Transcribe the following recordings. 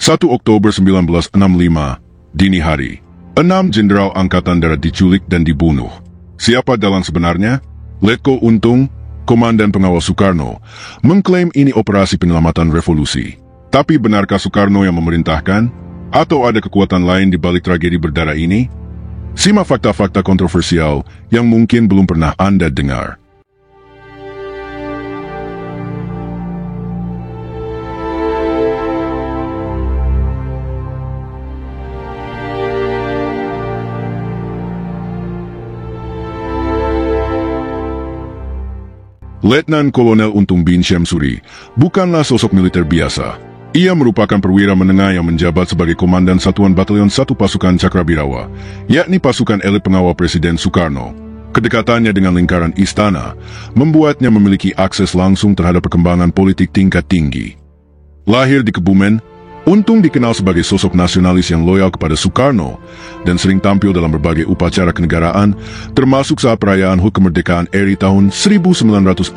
1 Oktober 1965, dini hari. 6 Jenderal Angkatan Darat diculik dan dibunuh. Siapa dalang sebenarnya? Letko Untung, Komandan Pengawal Soekarno, mengklaim ini operasi penyelamatan revolusi. Tapi benarkah Soekarno yang memerintahkan? Atau ada kekuatan lain di balik tragedi berdarah ini? Simak fakta-fakta kontroversial yang mungkin belum pernah Anda dengar. Letnan Kolonel Untung bin Syamsuri bukanlah sosok militer biasa. Ia merupakan perwira menengah yang menjabat sebagai Komandan Satuan Batalion 1 Pasukan Cakrabirawa, yakni pasukan elit pengawal Presiden Soekarno. Kedekatannya dengan lingkaran istana membuatnya memiliki akses langsung terhadap perkembangan politik tingkat tinggi. Lahir di Kebumen, Untung dikenal sebagai sosok nasionalis yang loyal kepada Soekarno dan sering tampil dalam berbagai upacara kenegaraan, termasuk saat perayaan HUT kemerdekaan RI tahun 1965.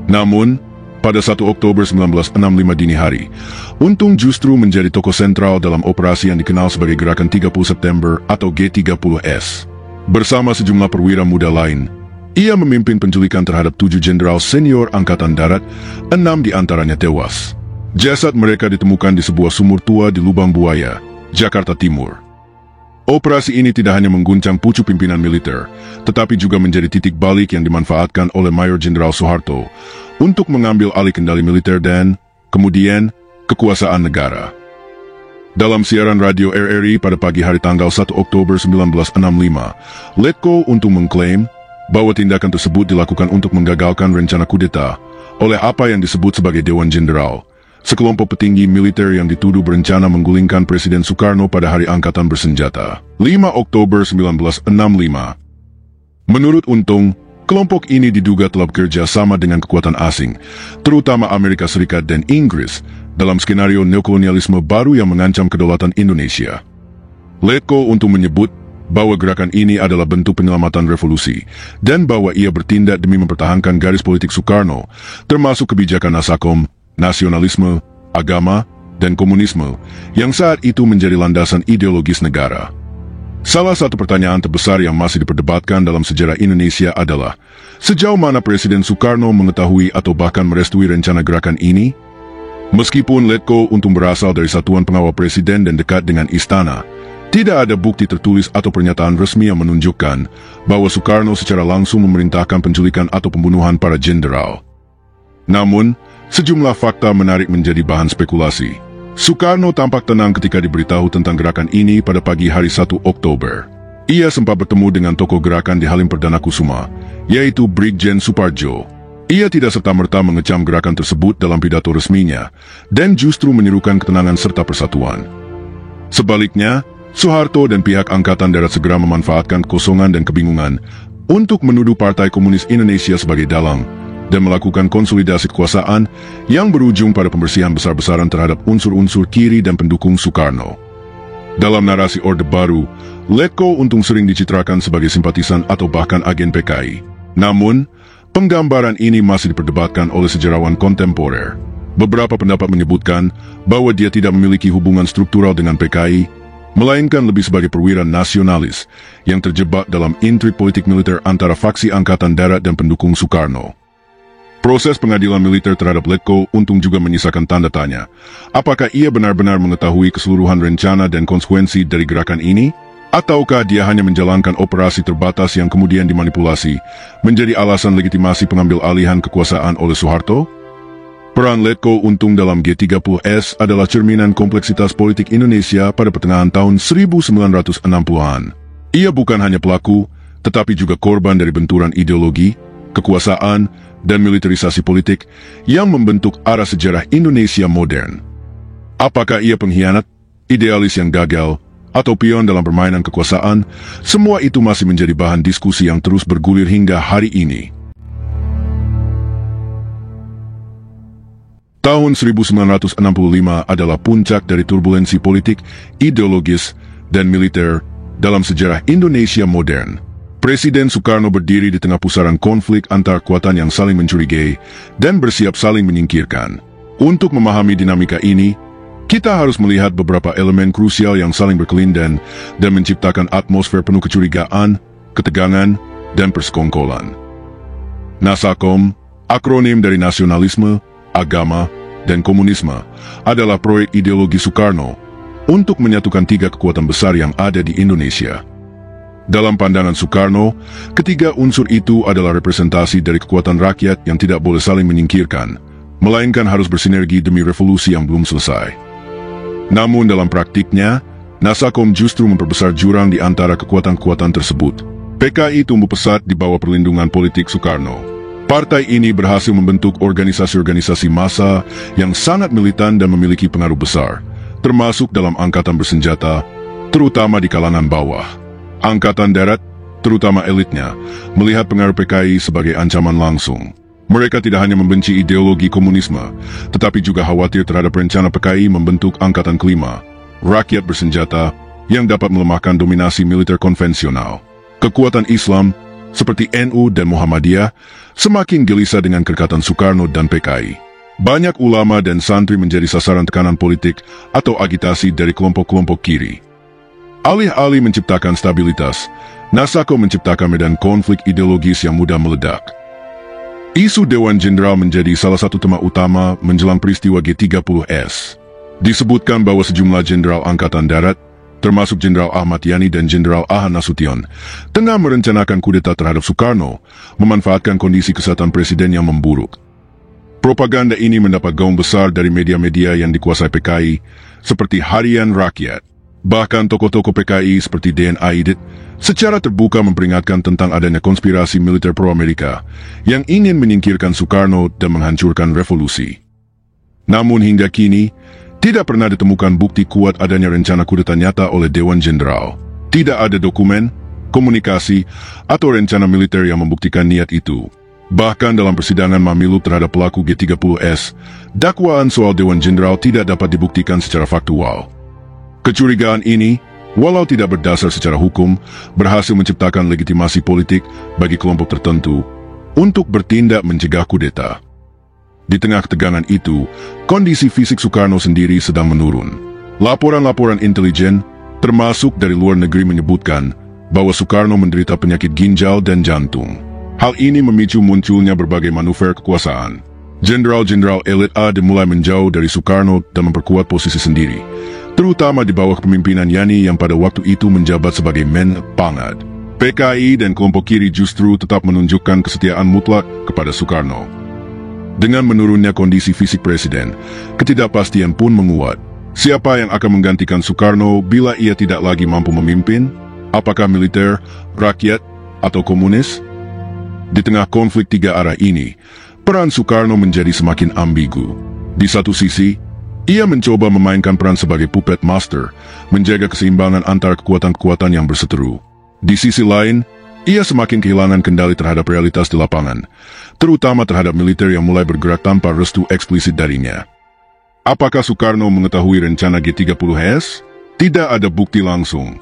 Namun, pada 1 Oktober 1965 dini hari, Untung justru menjadi tokoh sentral dalam operasi yang dikenal sebagai Gerakan 30 September atau G30S. Bersama sejumlah perwira muda lain, ia memimpin penculikan terhadap 7 jenderal senior Angkatan Darat, 6 diantaranya tewas. Jasad mereka ditemukan di sebuah sumur tua di Lubang Buaya, Jakarta Timur. Operasi ini tidak hanya mengguncang pucuk pimpinan militer, tetapi juga menjadi titik balik yang dimanfaatkan oleh Mayor Jenderal Soeharto untuk mengambil alih kendali militer dan, kemudian, kekuasaan negara. Dalam siaran radio RRI pada pagi hari tanggal 1 Oktober 1965, Letko Untung mengklaim bahwa tindakan tersebut dilakukan untuk menggagalkan rencana kudeta oleh apa yang disebut sebagai Dewan Jenderal, sekelompok petinggi militer yang dituduh berencana menggulingkan Presiden Soekarno pada Hari Angkatan Bersenjata, 5 Oktober 1965. Menurut Untung, kelompok ini diduga telah bekerja sama dengan kekuatan asing, terutama Amerika Serikat dan Inggris, dalam skenario neokolonialisme baru yang mengancam kedaulatan Indonesia. Letko Untung menyebut bahwa gerakan ini adalah bentuk penyelamatan revolusi, dan bahwa ia bertindak demi mempertahankan garis politik Soekarno, termasuk kebijakan Nasakom, nasionalisme, agama, dan komunisme, yang saat itu menjadi landasan ideologis negara. Salah satu pertanyaan terbesar yang masih diperdebatkan dalam sejarah Indonesia adalah, sejauh mana Presiden Soekarno mengetahui atau bahkan merestui rencana gerakan ini? Meskipun Letko Untung berasal dari Satuan Pengawal Presiden dan dekat dengan istana, tidak ada bukti tertulis atau pernyataan resmi yang menunjukkan bahwa Soekarno secara langsung memerintahkan penculikan atau pembunuhan para jenderal. Namun, sejumlah fakta menarik menjadi bahan spekulasi. Soekarno tampak tenang ketika diberitahu tentang gerakan ini pada pagi hari 1 Oktober. Ia sempat bertemu dengan tokoh gerakan di Halim Perdana Kusuma, yaitu Brigjen Suparjo. Ia tidak serta-merta mengecam gerakan tersebut dalam pidato resminya, dan justru menyerukan ketenangan serta persatuan. Sebaliknya, Soeharto dan pihak Angkatan Darat segera memanfaatkan kekosongan dan kebingungan untuk menuduh Partai Komunis Indonesia sebagai dalang, dan melakukan konsolidasi kekuasaan yang berujung pada pembersihan besar-besaran terhadap unsur-unsur kiri dan pendukung Soekarno. Dalam narasi Orde Baru, Letko Untung sering dicitrakan sebagai simpatisan atau bahkan agen PKI. Namun, penggambaran ini masih diperdebatkan oleh sejarawan kontemporer. Beberapa pendapat menyebutkan bahwa dia tidak memiliki hubungan struktural dengan PKI, melainkan lebih sebagai perwira nasionalis yang terjebak dalam intrik politik militer antara faksi Angkatan Darat dan pendukung Soekarno. Proses pengadilan militer terhadap Letko Untung juga menyisakan tanda tanya. Apakah ia benar-benar mengetahui keseluruhan rencana dan konsekuensi dari gerakan ini? Ataukah dia hanya menjalankan operasi terbatas yang kemudian dimanipulasi menjadi alasan legitimasi pengambil alihan kekuasaan oleh Soeharto? Peran Letko Untung dalam G30S adalah cerminan kompleksitas politik Indonesia pada pertengahan tahun 1960-an. Ia bukan hanya pelaku, tetapi juga korban dari benturan ideologi, kekuasaan, dan militerisasi politik yang membentuk arah sejarah Indonesia modern. Apakah ia pengkhianat, idealis yang gagal, atau pion dalam permainan kekuasaan? Semua itu masih menjadi bahan diskusi yang terus bergulir hingga hari ini. Tahun 1965 adalah puncak dari turbulensi politik, ideologis, dan militer dalam sejarah Indonesia modern. Presiden Soekarno berdiri di tengah pusaran konflik antar kekuatan yang saling mencurigai dan bersiap saling menyingkirkan. Untuk memahami dinamika ini, Kita harus melihat beberapa elemen krusial yang saling berkelindan dan menciptakan atmosfer penuh kecurigaan, ketegangan, dan persekongkolan. Nasakom, akronim dari nasionalisme, agama, dan komunisme, adalah proyek ideologi Soekarno untuk menyatukan tiga kekuatan besar yang ada di Indonesia. Dalam pandangan Soekarno, ketiga unsur itu adalah representasi dari kekuatan rakyat yang tidak boleh saling menyingkirkan, melainkan harus bersinergi demi revolusi yang belum selesai. Namun dalam praktiknya, Nasakom justru memperbesar jurang di antara kekuatan-kekuatan tersebut. PKI tumbuh pesat di bawah perlindungan politik Soekarno. Partai ini berhasil membentuk organisasi-organisasi massa yang sangat militan dan memiliki pengaruh besar, termasuk dalam angkatan bersenjata, terutama di kalangan bawah. Angkatan darat, terutama elitnya, melihat pengaruh PKI sebagai ancaman langsung. Mereka tidak hanya membenci ideologi komunisme, tetapi juga khawatir terhadap rencana PKI membentuk angkatan kelima, rakyat bersenjata, yang dapat melemahkan dominasi militer konvensional. Kekuatan Islam, seperti NU dan Muhammadiyah, semakin gelisah dengan kedekatan Soekarno dan PKI. Banyak ulama dan santri menjadi sasaran tekanan politik atau agitasi dari kelompok-kelompok kiri. Alih-alih menciptakan stabilitas, Nasakom menciptakan medan konflik ideologis yang mudah meledak. Isu Dewan Jenderal menjadi salah satu tema utama menjelang peristiwa G30S. Disebutkan bahwa sejumlah jenderal Angkatan Darat, termasuk Jenderal Ahmad Yani dan Jenderal Ahan Nasution, tengah merencanakan kudeta terhadap Soekarno, memanfaatkan kondisi kesehatan presiden yang memburuk. Propaganda ini mendapat gaung besar dari media-media yang dikuasai PKI, seperti Harian Rakyat. Bahkan tokoh-tokoh PKI seperti D.N. Aidit secara terbuka memperingatkan tentang adanya konspirasi militer pro-Amerika yang ingin menyingkirkan Soekarno dan menghancurkan revolusi. Namun hingga kini, tidak pernah ditemukan bukti kuat adanya rencana kudeta nyata oleh Dewan Jenderal. Tidak ada dokumen, komunikasi, atau rencana militer yang membuktikan niat itu. Bahkan dalam persidangan Mamilu terhadap pelaku G30S, dakwaan soal Dewan Jenderal tidak dapat dibuktikan secara faktual. Kecurigaan ini, walau tidak berdasar secara hukum, berhasil menciptakan legitimasi politik bagi kelompok tertentu untuk bertindak mencegah kudeta. Di tengah ketegangan itu, kondisi fisik Soekarno sendiri sedang menurun. Laporan-laporan intelijen, termasuk dari luar negeri menyebutkan bahwa Soekarno menderita penyakit ginjal dan jantung. Hal ini memicu munculnya berbagai manuver kekuasaan. Jenderal-jenderal elit AD mulai menjauh dari Soekarno dan memperkuat posisi sendiri, terutama di bawah kepemimpinan Yani yang pada waktu itu menjabat sebagai Men Pangad. PKI dan kelompok kiri justru tetap menunjukkan kesetiaan mutlak kepada Soekarno. Dengan menurunnya kondisi fisik presiden, ketidakpastian pun menguat. Siapa yang akan menggantikan Soekarno bila ia tidak lagi mampu memimpin? Apakah militer, rakyat, atau komunis? Di tengah konflik tiga arah ini, peran Soekarno menjadi semakin ambigu. Di satu sisi, ia mencoba memainkan peran sebagai puppet master, menjaga keseimbangan antara kekuatan-kekuatan yang berseteru. Di sisi lain, ia semakin kehilangan kendali terhadap realitas di lapangan, terutama terhadap militer yang mulai bergerak tanpa restu eksplisit darinya. Apakah Soekarno mengetahui rencana G30S? Tidak ada bukti langsung.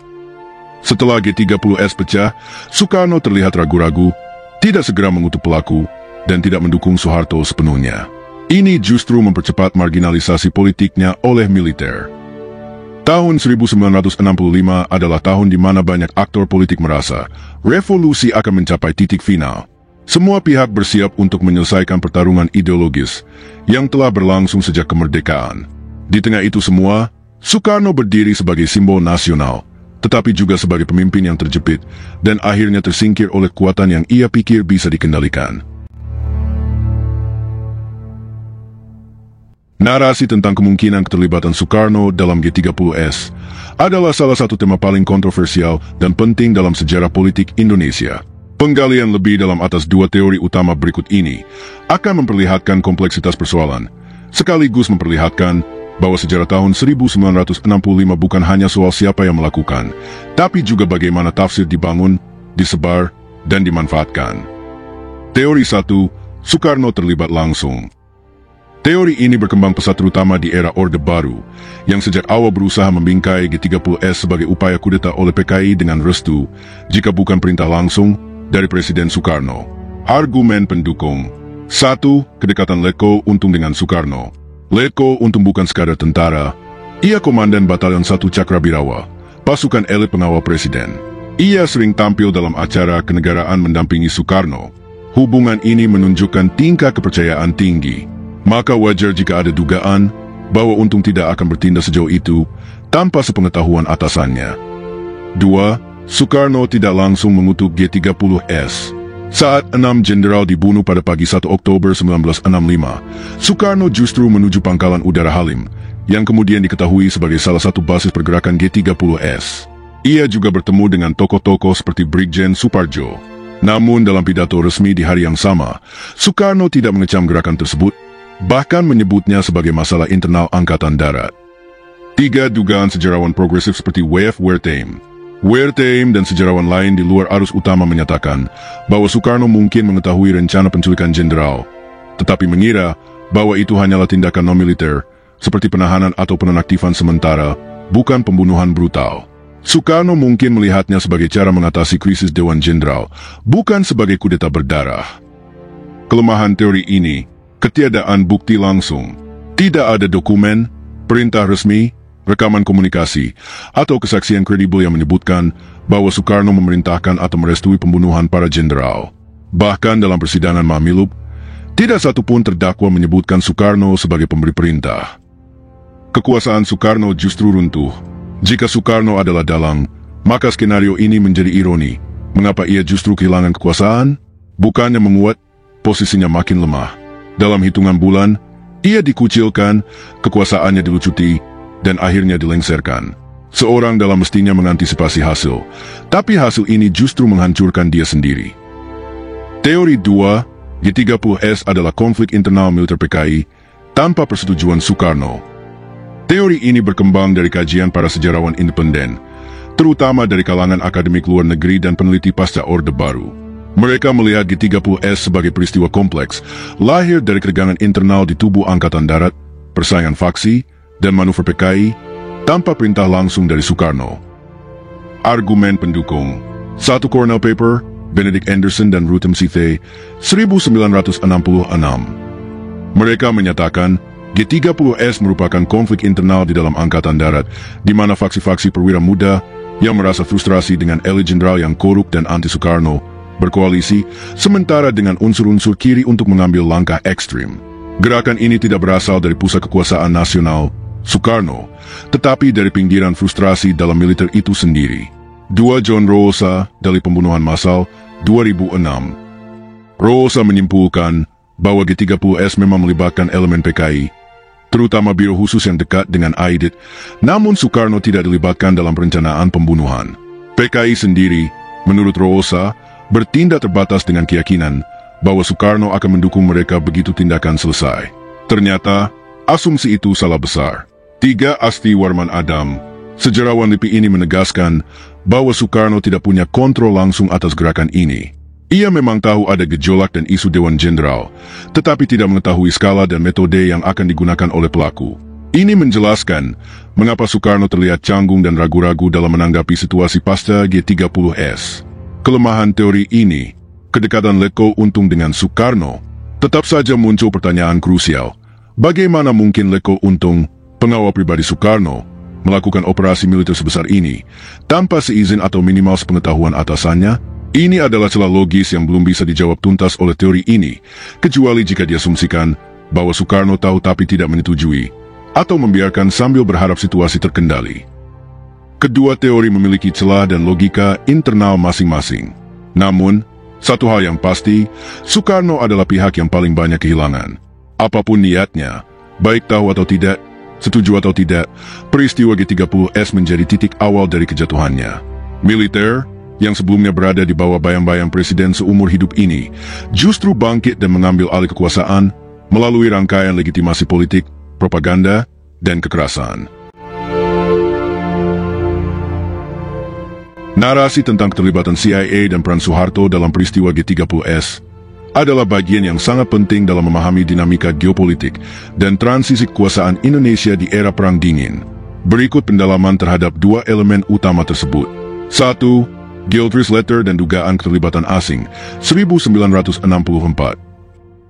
Setelah G30S pecah, Soekarno terlihat ragu-ragu, tidak segera mengutuk pelaku, dan tidak mendukung Soeharto sepenuhnya. Ini justru mempercepat marginalisasi politiknya oleh militer. Tahun 1965 adalah tahun di mana banyak aktor politik merasa revolusi akan mencapai titik final. Semua pihak bersiap untuk menyelesaikan pertarungan ideologis yang telah berlangsung sejak kemerdekaan. Di tengah itu semua, Soekarno berdiri sebagai simbol nasional, tetapi juga sebagai pemimpin yang terjepit dan akhirnya tersingkir oleh kekuatan yang ia pikir bisa dikendalikan. Narasi tentang kemungkinan keterlibatan Soekarno dalam G30S adalah salah satu tema paling kontroversial dan penting dalam sejarah politik Indonesia. Penggalian lebih dalam atas dua teori utama berikut ini akan memperlihatkan kompleksitas persoalan, sekaligus memperlihatkan bahwa sejarah tahun 1965 bukan hanya soal siapa yang melakukan, tapi juga bagaimana tafsir dibangun, disebar, dan dimanfaatkan. Teori 1, Soekarno terlibat langsung. Teori ini berkembang pesat terutama di era Orde Baru, yang sejak awal berusaha membingkai G30S sebagai upaya kudeta oleh PKI dengan restu, jika bukan perintah langsung, dari Presiden Soekarno. Argumen pendukung. 1. Kedekatan Letko untung dengan Soekarno. Letko untung bukan sekadar tentara, Ia komandan Batalion 1 Cakrabirawa, pasukan elit pengawal presiden. Ia sering tampil dalam acara kenegaraan mendampingi Soekarno. Hubungan ini menunjukkan tingkat kepercayaan tinggi. Maka wajar jika ada dugaan bahwa Untung tidak akan bertindak sejauh itu tanpa sepengetahuan atasannya. 2. Soekarno tidak langsung mengutuk G30S. Saat 6 jenderal dibunuh pada pagi 1 Oktober 1965, Soekarno justru menuju Pangkalan Udara Halim, yang kemudian diketahui sebagai salah satu basis pergerakan G30S. Ia juga bertemu dengan tokoh-tokoh seperti Brigjen Suparjo. Namun dalam pidato resmi di hari yang sama, Soekarno tidak mengecam gerakan tersebut, bahkan menyebutnya sebagai masalah internal Angkatan Darat. 3. Dugaan sejarawan progresif seperti W.F. Wertheim. Wertheim dan sejarawan lain di luar arus utama menyatakan bahwa Soekarno mungkin mengetahui rencana penculikan jenderal, tetapi mengira bahwa itu hanyalah tindakan non-militer, seperti penahanan atau penonaktifan sementara, bukan pembunuhan brutal. Soekarno mungkin melihatnya sebagai cara mengatasi krisis Dewan Jenderal, bukan sebagai kudeta berdarah. Kelemahan teori ini, ketiadaan bukti langsung. Tidak ada dokumen, perintah resmi, rekaman komunikasi, atau kesaksian kredibel yang menyebutkan bahwa Soekarno memerintahkan atau merestui pembunuhan para jenderal. Bahkan dalam persidangan Mahmilub, tidak satu pun terdakwa menyebutkan Soekarno sebagai pemberi perintah. Kekuasaan Soekarno justru runtuh. Jika Soekarno adalah dalang, maka skenario ini menjadi ironi. Mengapa ia justru kehilangan kekuasaan? Bukannya menguat, posisinya makin lemah. Dalam hitungan bulan, ia dikucilkan, kekuasaannya dilucuti, dan akhirnya dilengserkan. Seorang dalang mestinya mengantisipasi hasil, tapi hasil ini justru menghancurkan dia sendiri. Teori 2, G30S adalah konflik internal militer PKI tanpa persetujuan Soekarno. Teori ini berkembang dari kajian para sejarawan independen, terutama dari kalangan akademik luar negeri dan peneliti pasca Orde Baru. Mereka melihat G30S sebagai peristiwa kompleks, lahir dari ketegangan internal di tubuh Angkatan Darat, persaingan faksi, dan manuver PKI, tanpa perintah langsung dari Soekarno. Argumen pendukung 1 Cornell Paper, Benedict Anderson dan Ruth McCarthy, 1966. Mereka menyatakan G30S merupakan konflik internal di dalam Angkatan Darat, di mana faksi-faksi perwira muda yang merasa frustrasi dengan elit jenderal yang korup dan anti-Soekarno berkoalisi, sementara dengan unsur-unsur kiri untuk mengambil langkah ekstrim. Gerakan ini tidak berasal dari pusat kekuasaan nasional, Soekarno, tetapi dari pinggiran frustrasi dalam militer itu sendiri. 2 John Rosa, dari Pembunuhan Massal, 2006. Rosa menyimpulkan bahwa G30S memang melibatkan elemen PKI, terutama biro khusus yang dekat dengan Aidit, namun Soekarno tidak dilibatkan dalam perencanaan pembunuhan. PKI sendiri, menurut Rosa, bertindak terbatas dengan keyakinan bahwa Soekarno akan mendukung mereka begitu tindakan selesai. Ternyata, asumsi itu salah besar. 3 Asti Warman Adam, sejarawan LIPI ini menegaskan bahwa Soekarno tidak punya kontrol langsung atas gerakan ini. Ia memang tahu ada gejolak dan isu Dewan Jenderal, tetapi tidak mengetahui skala dan metode yang akan digunakan oleh pelaku. Ini menjelaskan mengapa Soekarno terlihat canggung dan ragu-ragu dalam menanggapi situasi pasca G30S. Kelemahan teori ini, kedekatan Letko Untung dengan Soekarno, tetap saja muncul pertanyaan krusial. Bagaimana mungkin Letko Untung, pengawal pribadi Soekarno, melakukan operasi militer sebesar ini tanpa seizin atau minimal sepengetahuan atasannya? Ini adalah celah logis yang belum bisa dijawab tuntas oleh teori ini, kecuali jika diasumsikan bahwa Soekarno tahu tapi tidak menyetujui, atau membiarkan sambil berharap situasi terkendali. Kedua teori memiliki celah dan logika internal masing-masing. Namun, satu hal yang pasti, Soekarno adalah pihak yang paling banyak kehilangan. Apapun niatnya, baik tahu atau tidak, setuju atau tidak, peristiwa G30S menjadi titik awal dari kejatuhannya. Militer, yang sebelumnya berada di bawah bayang-bayang presiden seumur hidup ini, justru bangkit dan mengambil alih kekuasaan melalui rangkaian legitimasi politik, propaganda, dan kekerasan. Narasi tentang keterlibatan CIA dan peran Soeharto dalam peristiwa G30S adalah bagian yang sangat penting dalam memahami dinamika geopolitik dan transisi kekuasaan Indonesia di era Perang Dingin. Berikut pendalaman terhadap 2 elemen utama tersebut. 1. Gilchrist Letter dan dugaan keterlibatan asing, 1964.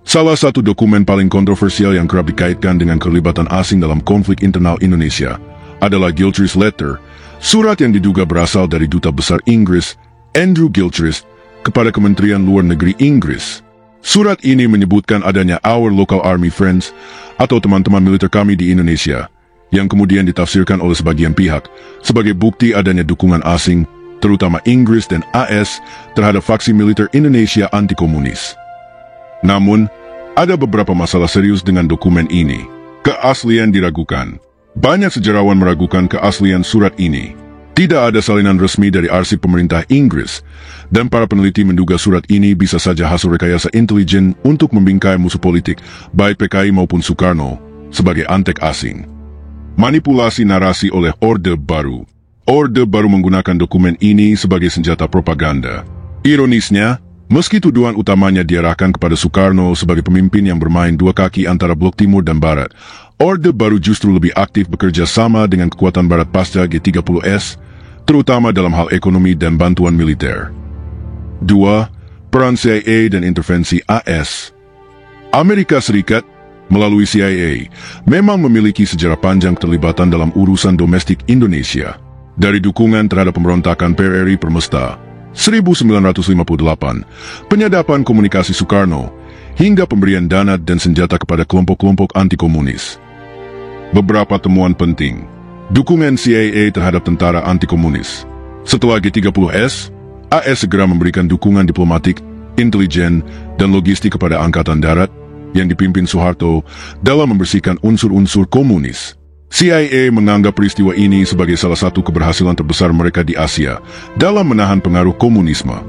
Salah satu dokumen paling kontroversial yang kerap dikaitkan dengan keterlibatan asing dalam konflik internal Indonesia adalah Gilchrist Letter, surat yang diduga berasal dari Duta Besar Inggris, Andrew Gilchrist, kepada Kementerian Luar Negeri Inggris. Surat ini menyebutkan adanya Our Local Army Friends, atau teman-teman militer kami di Indonesia, yang kemudian ditafsirkan oleh sebagian pihak sebagai bukti adanya dukungan asing, terutama Inggris dan AS, terhadap faksi militer Indonesia anti-komunis. Namun, ada beberapa masalah serius dengan dokumen ini. Keaslian diragukan. Banyak sejarawan meragukan keaslian surat ini. Tidak ada salinan resmi dari arsip pemerintah Inggris, dan para peneliti menduga surat ini bisa saja hasil rekayasa intelijen untuk membingkai musuh politik, baik PKI maupun Soekarno, sebagai antek asing. Manipulasi narasi oleh Orde Baru. Orde Baru menggunakan dokumen ini sebagai senjata propaganda. Ironisnya, meski tuduhan utamanya diarahkan kepada Soekarno sebagai pemimpin yang bermain dua kaki antara Blok Timur dan Barat, Orde Baru justru lebih aktif bekerja sama dengan kekuatan Barat pasca G30S, terutama dalam hal ekonomi dan bantuan militer. 2. Peran CIA dan intervensi AS. Amerika Serikat, melalui CIA, memang memiliki sejarah panjang keterlibatan dalam urusan domestik Indonesia. Dari dukungan terhadap pemberontakan PRRI Permesta 1958, penyadapan komunikasi Soekarno, hingga pemberian dana dan senjata kepada kelompok-kelompok anti-komunis. Beberapa temuan penting. Dukungan CIA terhadap tentara anti-komunis. Setelah G30S, AS segera memberikan dukungan diplomatik, intelijen, dan logistik kepada Angkatan Darat yang dipimpin Soeharto dalam membersihkan unsur-unsur komunis. CIA menganggap peristiwa ini sebagai salah satu keberhasilan terbesar mereka di Asia dalam menahan pengaruh komunisme.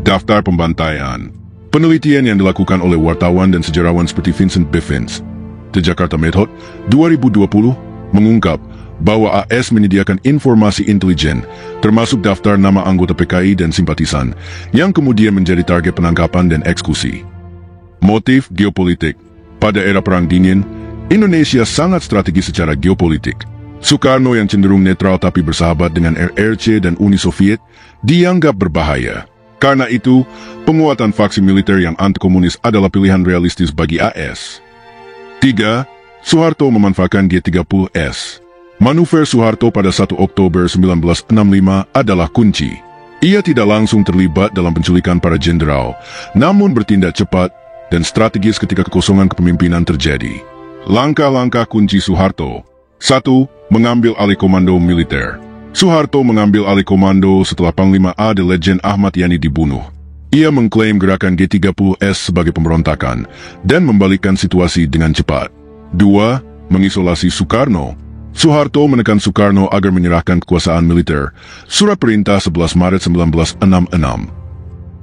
Daftar pembantaian. Penelitian yang dilakukan oleh wartawan dan sejarawan seperti Vincent Bevins, The Jakarta Method, 2020, mengungkap bahwa AS menyediakan informasi intelijen, termasuk daftar nama anggota PKI dan simpatisan, yang kemudian menjadi target penangkapan dan eksekusi. Motif geopolitik. Pada era Perang Dingin, Indonesia sangat strategis secara geopolitik. Soekarno yang cenderung netral tapi bersahabat dengan RRC dan Uni Soviet dianggap berbahaya. Karena itu, penguatan faksi militer yang anti-komunis adalah pilihan realistis bagi AS. 3. Soeharto memanfaatkan G30S. Manuver Soeharto pada 1 Oktober 1965 adalah kunci. Ia tidak langsung terlibat dalam penculikan para jenderal, namun bertindak cepat dan strategis ketika kekosongan kepemimpinan terjadi. Langkah-langkah kunci Soeharto. 1. Mengambil alih komando militer. Soeharto mengambil alih komando setelah Panglima A.D. Legend Ahmad Yani dibunuh. Ia mengklaim gerakan G30S sebagai pemberontakan dan membalikkan situasi dengan cepat. 2. Mengisolasi Soekarno. Soeharto menekan Soekarno agar menyerahkan kekuasaan militer. Surat Perintah 11 Maret 1966.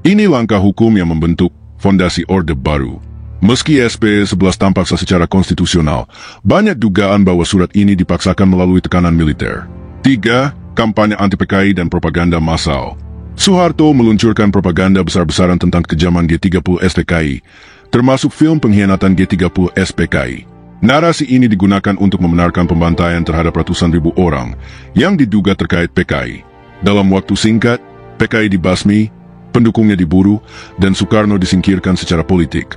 Ini langkah hukum yang membentuk fondasi Orde Baru. Meski SP-11 tampak secara konstitusional, banyak dugaan bahwa surat ini dipaksakan melalui tekanan militer. 3. Kampanye anti-PKI dan propaganda massal. Soeharto meluncurkan propaganda besar-besaran tentang kekejaman G30S PKI, termasuk film pengkhianatan G30S PKI. Narasi ini digunakan untuk membenarkan pembantaian terhadap ratusan ribu orang yang diduga terkait PKI. Dalam waktu singkat, PKI dibasmi, pendukungnya diburu, dan Soekarno disingkirkan secara politik.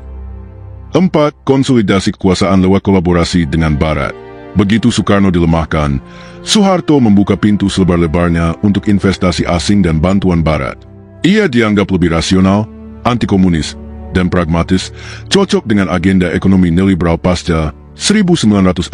4. Konsolidasi kekuasaan lewat kolaborasi dengan Barat. Begitu Soekarno dilemahkan, Soeharto membuka pintu selebar-lebarnya untuk investasi asing dan bantuan Barat. Ia dianggap lebih rasional, anti-komunis, dan pragmatis, cocok dengan agenda ekonomi neoliberal pasca 1965.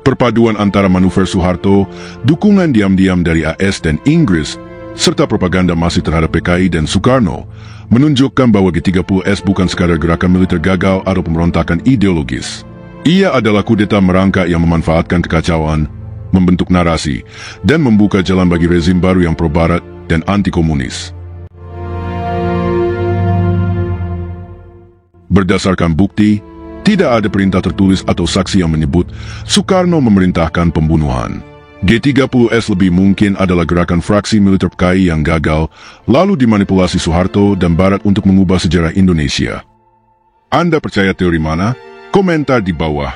Perpaduan antara manuver Soeharto, dukungan diam-diam dari AS dan Inggris, serta propaganda masih terhadap PKI dan Soekarno, menunjukkan bahwa G30S bukan sekadar gerakan militer gagal atau pemberontakan ideologis. Ia adalah kudeta merangkak yang memanfaatkan kekacauan, membentuk narasi, dan membuka jalan bagi rezim baru yang pro-barat dan anti-komunis. Berdasarkan bukti, tidak ada perintah tertulis atau saksi yang menyebut Soekarno memerintahkan pembunuhan. G30S lebih mungkin adalah gerakan fraksi militer PKI yang gagal, lalu dimanipulasi Soeharto dan Barat untuk mengubah sejarah Indonesia. Anda percaya teori mana? Komentar di bawah.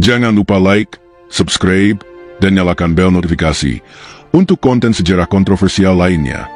Jangan lupa like, subscribe, dan nyalakan bel notifikasi untuk konten sejarah kontroversial lainnya.